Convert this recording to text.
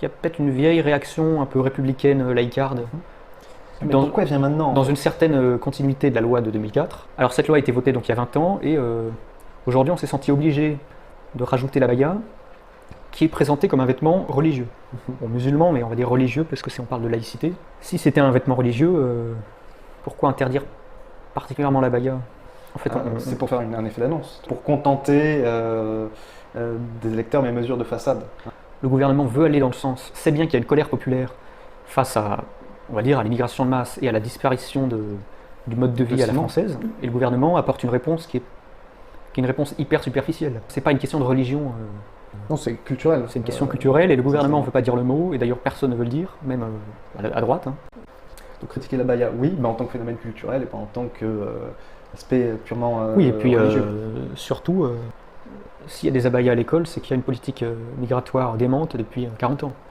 Il y a peut-être une vieille réaction un peu républicaine, laïcarde, Mais dans, pourquoi elle vient maintenant? dans une certaine continuité de la loi de 2004. Alors cette loi a été votée donc il y a 20 ans et aujourd'hui on s'est senti obligé de rajouter la baya qui est présentée comme un vêtement religieux. Bon, musulman, mais on va dire religieux parce que si on parle de laïcité. Si c'était un vêtement religieux, pourquoi interdire particulièrement la baya? En fait, C'est pour faire un effet d'annonce, pour contenter des électeurs mes mesures de façade. le gouvernement veut aller dans le sens, sait bien qu'il y a une colère populaire face à, on va dire, à l'immigration de masse et à la disparition du mode de vie à la française, et le gouvernement apporte une réponse qui est une réponse hyper superficielle. C'est pas une question de religion, Non, c'est culturel. c'est une question culturelle, et le gouvernement ne veut pas dire le mot, et d'ailleurs personne ne veut le dire, même à droite. Hein. Donc critiquer la baya, oui, mais en tant que phénomène culturel et pas en tant qu'aspect purement Oui, et puis religieux. surtout, s'il y a des abayas à l'école, c'est qu'il y a une politique migratoire démente depuis 40 ans.